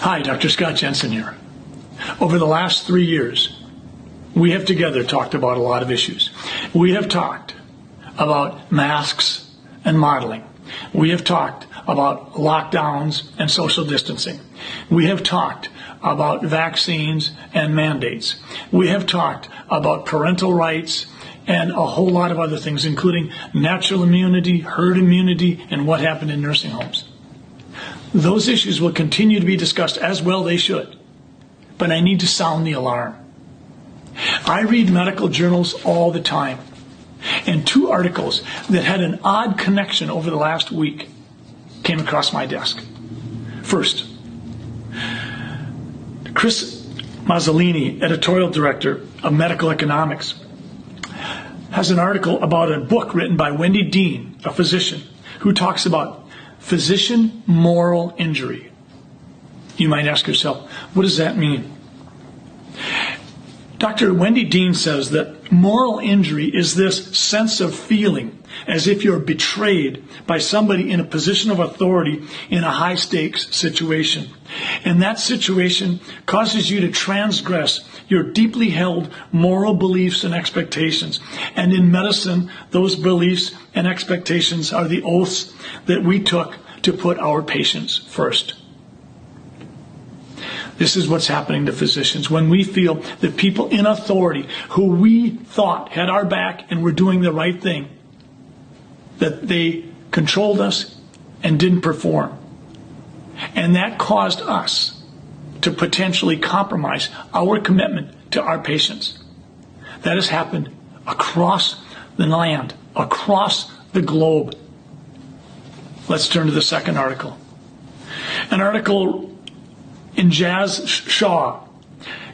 Hi, Dr. Scott Jensen here. Over the last 3 years, we have together talked about a lot of issues. We have talked about masks and modeling. We have talked about lockdowns and social distancing. We have talked about vaccines and mandates. We have talked about parental rights and a whole lot of other things, including natural immunity, herd immunity, and what happened in nursing homes. Those issues will continue to be discussed, as well they should. But I need to sound the alarm. I read medical journals all the time, and 2 articles that had an odd connection over the last week came across my desk. First, Chris Mazzolini, editorial director of Medical Economics, has an article about a book written by Wendy Dean, a physician, who talks about physician moral injury. You might ask yourself, what does that mean? Dr. Wendy Dean says that moral injury is this sense of feeling as if you're betrayed by somebody in a position of authority in a high-stakes situation. And that situation causes you to transgress your deeply held moral beliefs and expectations. And in medicine, those beliefs and expectations are the oaths that we took to put our patients first. This is what's happening to physicians when we feel that people in authority who we thought had our back and were doing the right thing, that they controlled us and didn't perform. And that caused us to potentially compromise our commitment to our patients. That has happened across the land, across the globe. Let's turn to the second article. An article in Jas Shaw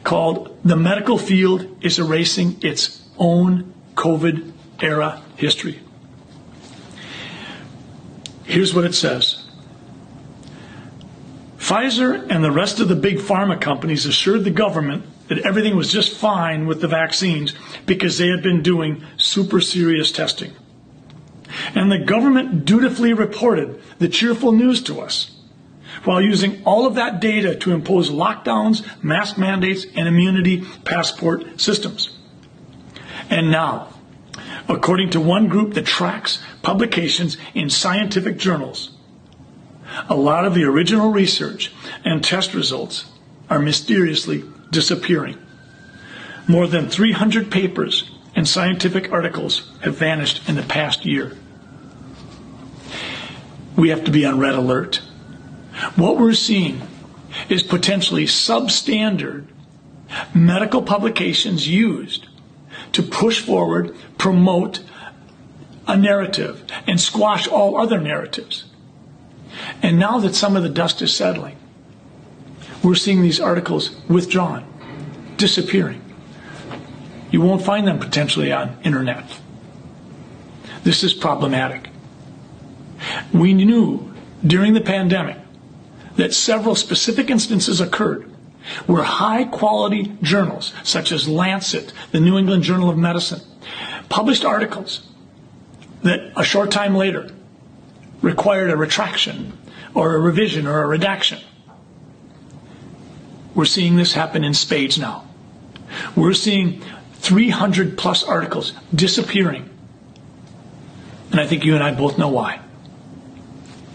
called "The Medical Field is Erasing Its Own COVID-Era History." Here's what it says. Pfizer and the rest of the big pharma companies assured the government that everything was just fine with the vaccines because they had been doing super serious testing. And the government dutifully reported the cheerful news to us, while using all of that data to impose lockdowns, mask mandates, and immunity passport systems. And now, according to one group that tracks publications in scientific journals, a lot of the original research and test results are mysteriously disappearing. More than 300 papers and scientific articles have vanished in the past year. We have to be on red alert. What we're seeing is potentially substandard medical publications used to push forward, promote a narrative, and squash all other narratives. And now that some of the dust is settling, we're seeing these articles withdrawn, disappearing. You won't find them potentially on internet. This is problematic. We knew during the pandemic that several specific instances occurred where high-quality journals, such as Lancet, the New England Journal of Medicine, published articles that a short time later required a retraction or a revision or a redaction. We're seeing this happen in spades now. We're seeing 300 plus articles disappearing. And I think you and I both know why.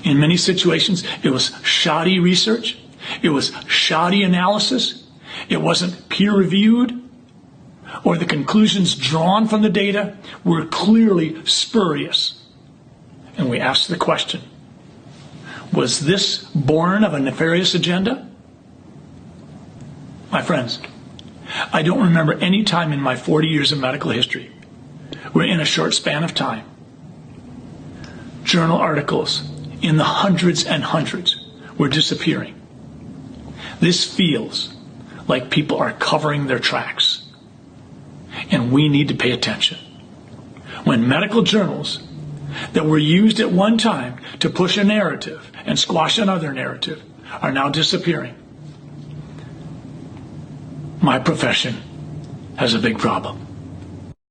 In many situations, it was shoddy research. It was shoddy analysis. It wasn't peer-reviewed. Or the conclusions drawn from the data were clearly spurious. And we asked the question, was this born of a nefarious agenda? My friends, I don't remember any time in my 40 years of medical history where in a short span of time, journal articles in the hundreds and hundreds were disappearing. This feels like people are covering their tracks, and we need to pay attention. When medical journals that were used at one time to push a narrative and squash another narrative are now disappearing, my profession has a big problem.